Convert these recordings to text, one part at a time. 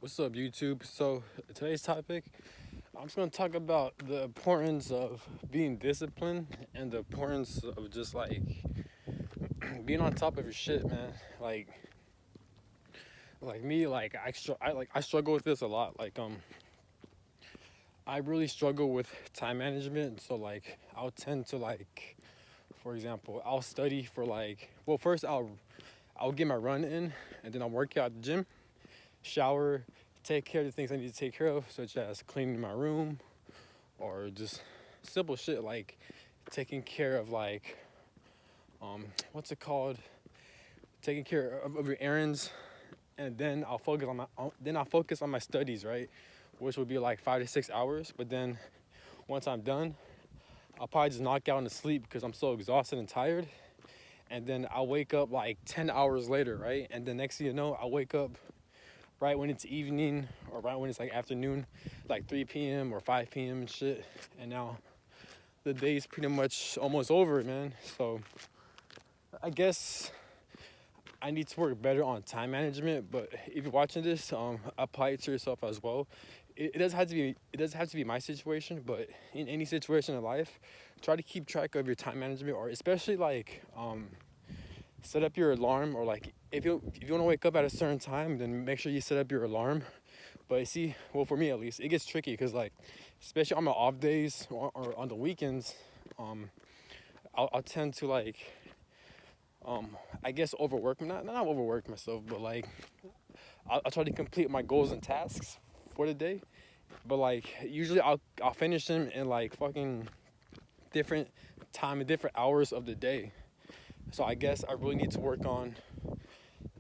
What's up, YouTube? So, today's topic, I'm just gonna talk about the importance of being disciplined and the importance of just like being on top of your shit, man. Like me, I struggle with this a lot. I really struggle with time management. So I'll tend to for example, I'll study for first I'll get my run in, and then I'll work out at the gym, shower, take care of the things I need to take care of, such as cleaning my room or just simple shit like taking care of what's it called? Taking care of your errands, and then I'll focus on my studies, right? Which would be like 5 to 6 hours. But then once I'm done, I'll probably just knock out into sleep because I'm so exhausted and tired. And then I'll wake up like 10 hours later, right? And the next thing you know, I'll wake up right when it's evening or right when it's like afternoon, like 3 p.m. or 5 p.m. and shit. And now the day's pretty much almost over, man. So I guess I need to work better on time management. But if you're watching this, apply it to yourself as well. It doesn't have to be my situation, but in any situation in life, try to keep track of your time management, or especially set up your alarm, or like if you want to wake up at a certain time, then make sure you set up your alarm. But you see, well, for me at least, it gets tricky because especially on my off days or on the weekends, I'll tend to I guess overwork, not overwork myself, but I'll try to complete my goals and tasks for the day. But usually I'll finish them in fucking different time and different hours of the day. So I guess I really need to work on,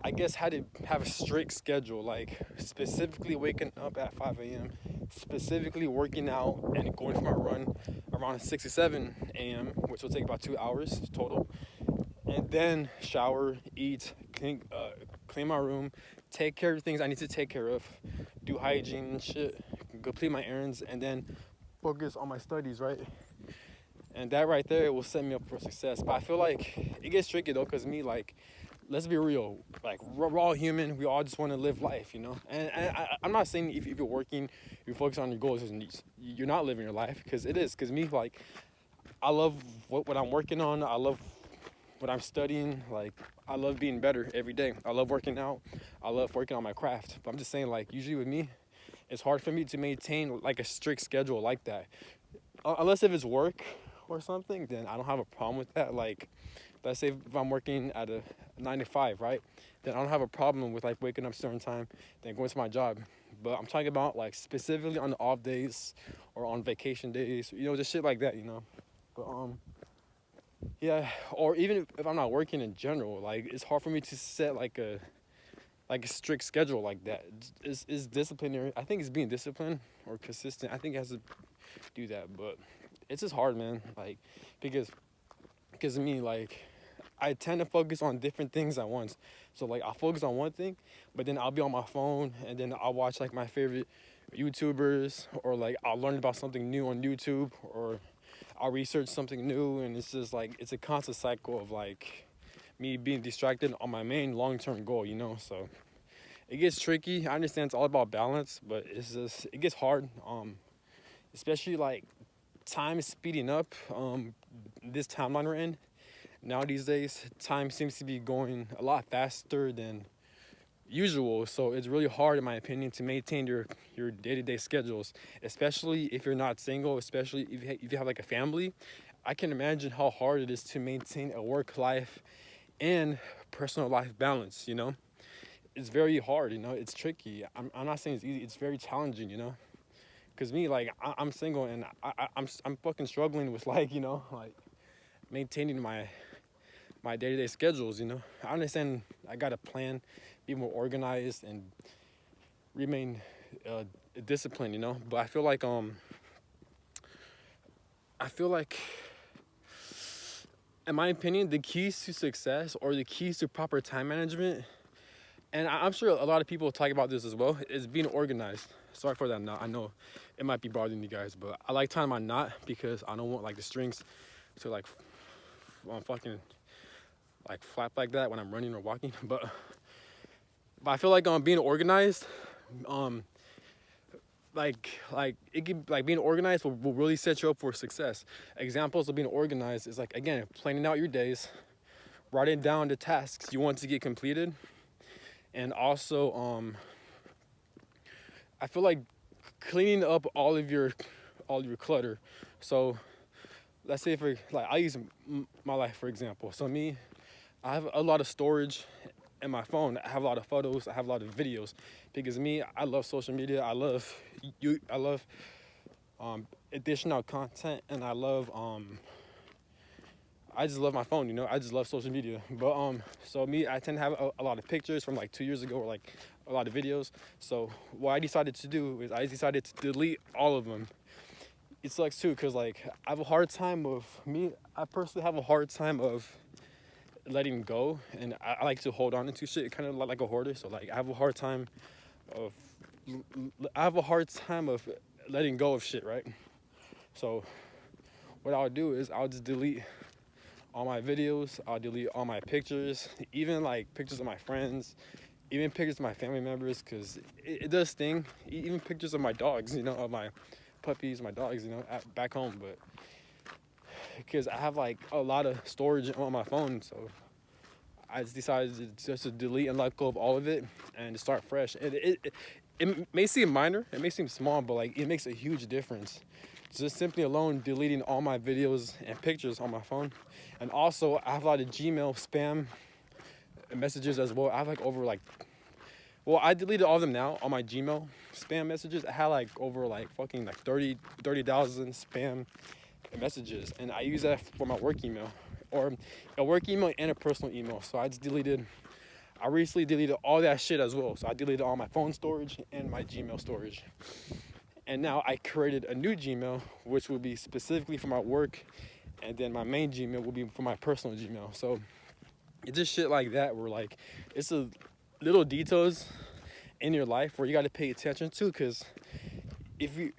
I guess, how to have a strict schedule, like specifically waking up at 5 a.m., specifically working out and going for my run around 6 to 7 a.m., which will take about 2 hours total. And then shower, eat, clean my room, take care of things I need to take care of, do hygiene and shit, complete my errands, and then focus on my studies, right? And that right there will set me up for success. But I feel like it gets tricky though, because let's be real, we're all human. We all just want to live life, you know? And I'm not saying if you're working, you focus on your goals, and you're not living your life, because it is. Because me, I love what I'm working on. I love what I'm studying. I love being better every day. I love working out. I love working on my craft. But I'm just saying, usually with me, it's hard for me to maintain a strict schedule like that. Unless if it's work or something, then I don't have a problem with that. Let's say if I'm working at a 9 to 5, right? Then I don't have a problem with waking up a certain time, then going to my job. But I'm talking about specifically on the off days or on vacation days, just shit like that, But yeah, or even if I'm not working in general, it's hard for me to set a strict schedule like that. It's disciplinary. I think it's being disciplined or consistent. I think it has to do that, but it's just hard, man. Because of me, I tend to focus on different things at once. So I'll focus on one thing, but then I'll be on my phone, and then I'll watch my favorite YouTubers, or I'll learn about something new on YouTube, or I'll research something new, and it's just it's a constant cycle of me being distracted on my main long-term goal, So it gets tricky. I understand it's all about balance, but it gets hard. Especially time is speeding up. This timeline we're in now these days, time seems to be going a lot faster than usual. So it's really hard, in my opinion, to maintain your day-to-day schedules, especially if you're not single, especially if you have a family. I can imagine how hard it is to maintain a work life and personal life balance, It's very hard, It's tricky. I'm not saying it's easy. It's very challenging, Because me, I'm single, and I'm fucking struggling with maintaining my day-to-day schedules, I understand I gotta plan, be more organized, and remain disciplined, But I feel like, in my opinion, the keys to success, or the keys to proper time management, and I'm sure a lot of people talk about this as well, is being organized. Sorry for that knot. I know it might be bothering you guys, but I like tying my knot because I don't want the strings to fucking flap like that when I'm running or walking. But I feel being organized um like it can like being organized will really set you up for success. Examples of being organized is like, again, planning out your days, writing down the tasks you want to get completed, and also I feel like cleaning up all of your clutter. So let's say, for like, I use my life for example. So me, I have a lot of storage in my phone. I have a lot of photos. I have a lot of videos, because me, I love social media. I love additional content, and I just love my phone. I just love social media. But so me, I tend to have a lot of pictures from like 2 years ago, or like a lot of videos. So what I decided to do is I decided to delete all of them. It sucks too, because like I personally have a hard time of letting go, and I like to hold on to shit, kind of like a hoarder. So like of I have a hard time of letting go of shit, right? So what I'll do is I'll just delete all my videos. I'll delete all my pictures, even like pictures of my friends, even pictures of my family members, because it does sting. Even pictures of my dogs, of my puppies, my dogs, back home. But because I have like a lot of storage on my phone, so I just decided to delete and let go of all of it and to start fresh. It may seem minor, it may seem small, but like it makes a huge difference. Just simply alone deleting all my videos and pictures on my phone. And also I have a lot of Gmail spam messages as well. I have like I deleted all of them now, all my Gmail spam messages. I had like over like fucking like 30,000 spam messages, and I use that for my work email, or a work email and a personal email. So I recently deleted all that shit as well. So I deleted all my phone storage and my Gmail storage. And now I created a new Gmail, which will be specifically for my work, and then my main Gmail will be for my personal Gmail. So it's just shit like that, where like it's a little details in your life where you got to pay attention to, because if you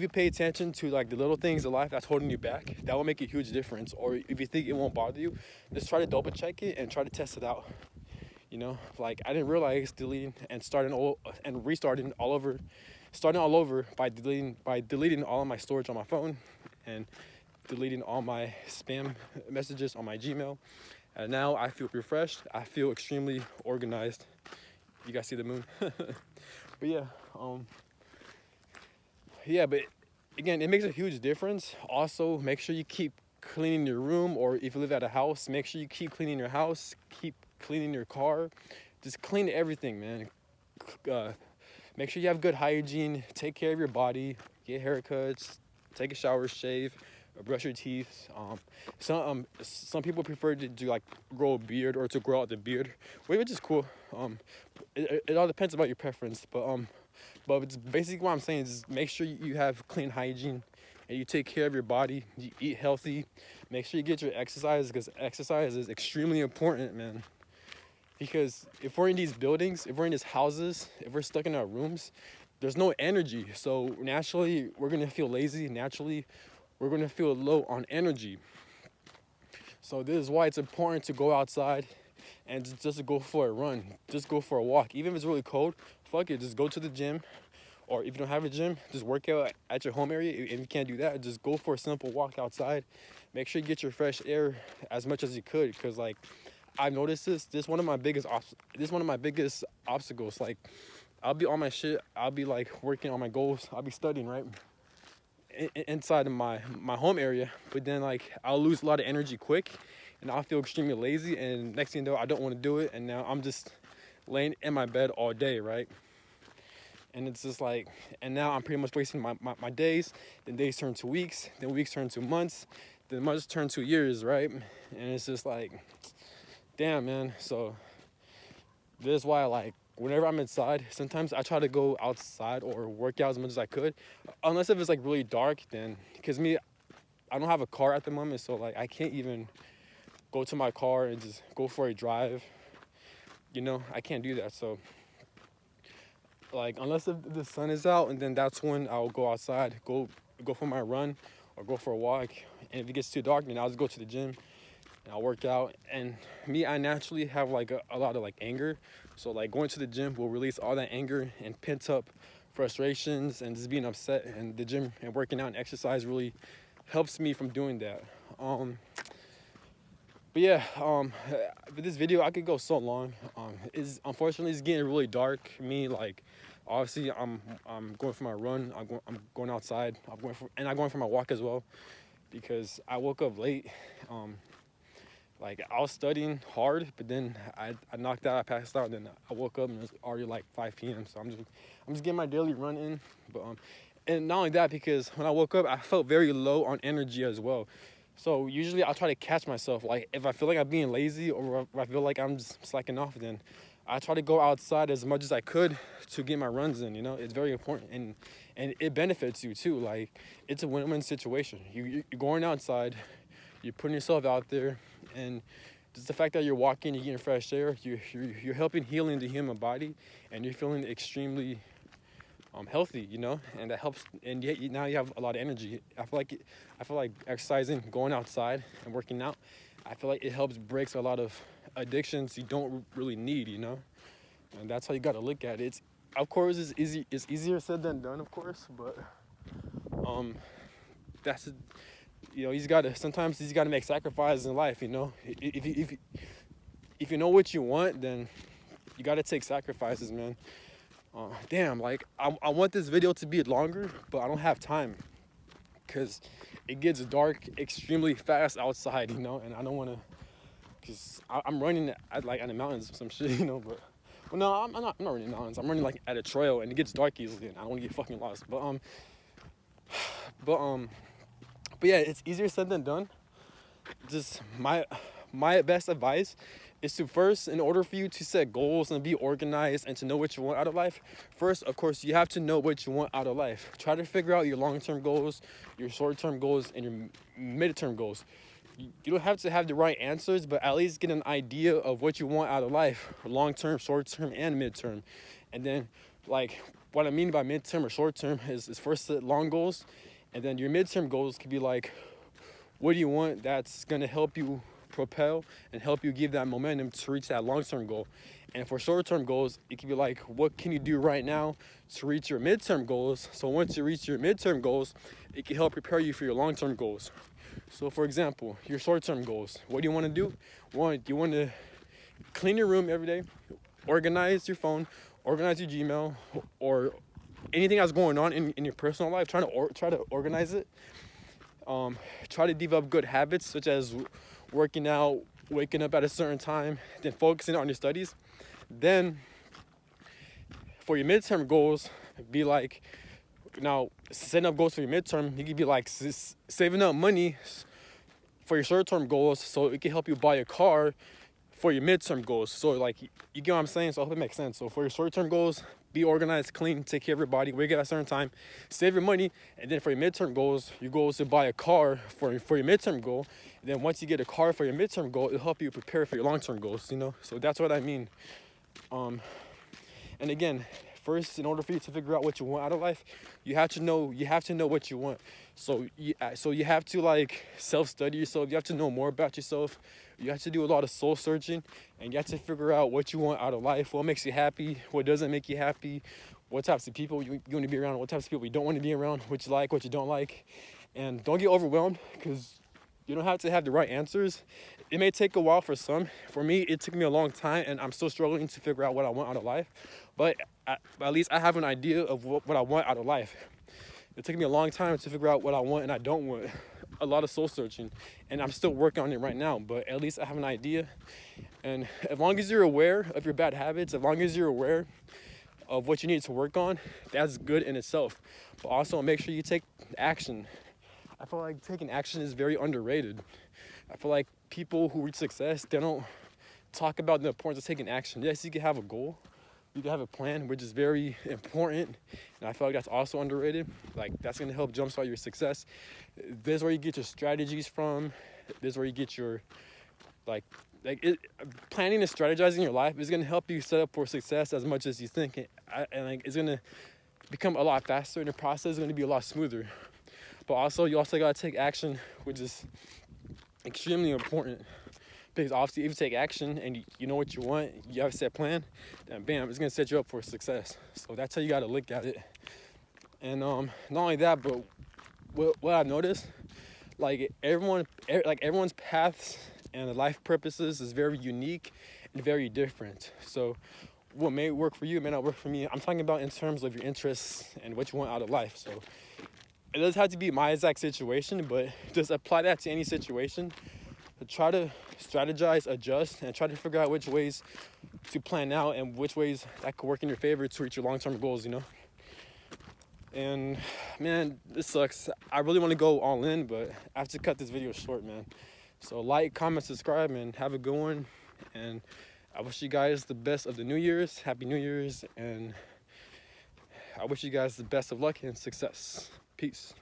pay attention to like the little things in life that's holding you back, that will make a huge difference. Or if you think it won't bother you, just try to double check it and try to test it out. Like I didn't realize deleting and restarting all over, starting all over by deleting all of my storage on my phone and deleting all my spam messages on my Gmail. And now I feel refreshed. I feel extremely organized. You guys see the moon? But but again, it makes a huge difference. Also, make sure you keep cleaning your room, or if you live at a house, make sure you keep cleaning your house, keep cleaning your car. Just clean everything, man. Make sure you have good hygiene. Take care of your body. Get haircuts. Take a shower, shave, brush your teeth. Some people prefer to do like grow a beard or to grow out the beard, which is cool. It all depends about your preference, but it's basically what I'm saying is make sure you have clean hygiene and you take care of your body. You eat healthy. Make sure you get your exercise, because exercise is extremely important, man. Because if we're in these buildings, if we're in these houses, if we're stuck in our rooms, there's no energy. So naturally, we're going to feel lazy. Naturally, we're going to feel low on energy. So this is why it's important to go outside and just to go for a run. Just go for a walk. Even if it's really cold, fuck it. Just go to the gym. Or if you don't have a gym, just work out at your home area. If you can't do that, just go for a simple walk outside. Make sure you get your fresh air as much as you could, because like I've noticed this is one of my biggest obstacles. Like I'll be on my shit, I'll be like working on my goals, I'll be studying, right? Inside of my home area, but then like I'll lose a lot of energy quick, and I'll feel extremely lazy, and next thing you know, I don't want to do it, and now I'm just laying in my bed all day, right? And it's just like, and now I'm pretty much wasting my days. Then days turn to weeks, then weeks turn to months, then months turn to years, right? And it's just like, damn, man. So this is why, like, whenever I'm inside, sometimes I try to go outside or work out as much as I could, unless if it's like really dark. Then, because me, I don't have a car at the moment, so like I can't even go to my car and just go for a drive. I can't do that. So like, unless if the sun is out, and then that's when I'll go outside, go for my run or go for a walk. And if it gets too dark, then I'll just go to the gym and I work out. And me, I naturally have like a lot of like anger. So like going to the gym will release all that anger and pent up frustrations and just being upset. And the gym and working out and exercise really helps me from doing that. But yeah, with this video I could go so long. Is unfortunately it's getting really dark. Me, like, obviously I'm going for my run. I'm going outside. I'm going for my walk as well, because I woke up late. Like I was studying hard, but then I knocked out. I passed out. And then I woke up and it was already like 5 p.m. So I'm just getting my daily run in. But and not only that, because when I woke up I felt very low on energy as well. So usually I'll try to catch myself. Like if I feel like I'm being lazy, or if I feel like I'm just slacking off, then I try to go outside as much as I could to get my runs in. You know, it's very important, and it benefits you too. Like it's a win-win situation. You're going outside, you're putting yourself out there, and just the fact that you're walking, you're getting fresh air, you're helping healing the human body, and you're feeling extremely healthy, you know, and that helps. And yet now you have a lot of energy. I feel like exercising, going outside and working out, I feel like it helps breaks a lot of addictions you don't really need, you know. And that's how you got to look at it. It's, of course, it's easy. It's easier said than done, of course, but that's, you know, sometimes he's got to make sacrifices in life, you know. If you know what you want, then you got to take sacrifices, man. Damn, like I want this video to be longer, but I don't have time, because it gets dark extremely fast outside, you know, and I don't want to, because I'm running at the mountains or some shit, you know. But well, no, I'm not running in the mountains. I'm running like at a trail, and it gets dark easily, and I don't want to get fucking lost. But yeah, it's easier said than done. Just my best advice is to first, in order for you to set goals and be organized and to know what you want out of life, first, of course, you have to know what you want out of life. Try to figure out your long-term goals, your short-term goals, and your mid-term goals. You don't have to have the right answers, but at least get an idea of what you want out of life, long-term, short-term, and mid-term. And then, like, what I mean by mid-term or short-term is first set long goals, and then your mid-term goals could be like, what do you want that's going to help you propel and help you give that momentum to reach that long-term goal. And for short-term goals, it can be like, what can you do right now to reach your mid-term goals? So once you reach your mid-term goals, it can help prepare you for your long-term goals. So for example, your short-term goals, what do you want to do? One, you want to clean your room every day, organize your phone, organize your Gmail, or anything that's going on in your personal life, try to organize it. Try to develop good habits, such as working out, waking up at a certain time, then focusing on your studies. Then for your midterm goals, be like, now setting up goals for your midterm, you could be like saving up money for your short-term goals, so it can help you buy a car for your midterm goals. So like, you get what I'm saying? So I hope it makes sense. So for your short-term goals, be organized, clean, take care of your body, wake up at a certain time, save your money. And then for your midterm goals, your goal is to buy a car for your midterm goal. And then once you get a car for your midterm goal, it'll help you prepare for your long-term goals, you know? So that's what I mean. And again, first, in order for you to figure out what you want out of life, you have to know what you want. So you have to like self-study yourself. You have to know more about yourself. You have to do a lot of soul searching, and you have to figure out what you want out of life, what makes you happy, what doesn't make you happy, what types of people you want to be around, what types of people you don't want to be around, what you like, what you don't like. And don't get overwhelmed, because you don't have to have the right answers. It may take a while for some. For me, it took me a long time, and I'm still struggling to figure out what I want out of life. But at least I have an idea of what I want out of life. It took me a long time to figure out what I want and I don't want. A lot of soul searching, and I'm still working on it right now, but at least I have an idea. And as long as you're aware of your bad habits, as long as you're aware of what you need to work on, that's good in itself. But also make sure you take action. I feel like taking action is very underrated. I feel like people who reach success, they don't talk about the importance of taking action. Yes, you can have a goal, you can have a plan, which is very important, and I feel like that's also underrated. Like, that's going to help jumpstart your success. This is where you get your strategies from. This is where you get your planning and strategizing your life is going to help you set up for success as much as you think, and like, it's going to become a lot faster, and the process is going to be a lot smoother. But also, you also got to take action, which is extremely important. Because obviously, if you take action and you know what you want, you have a set plan, then bam, it's gonna set you up for success. So that's how you gotta look at it. And not only that, but what I've noticed, like everyone's paths and life purposes is very unique and very different. So what may work for you may not work for me. I'm talking about in terms of your interests and what you want out of life. So it doesn't have to be my exact situation, but just apply that to any situation. Try to strategize, adjust, and try to figure out which ways to plan out and which ways that could work in your favor to reach your long-term goals, you know? And man, this sucks. I really want to go all in, but I have to cut this video short, man. So like, comment, subscribe, and have a good one. And I wish you guys the best of the New Year's. Happy New Year's. And I wish you guys the best of luck and success. Peace.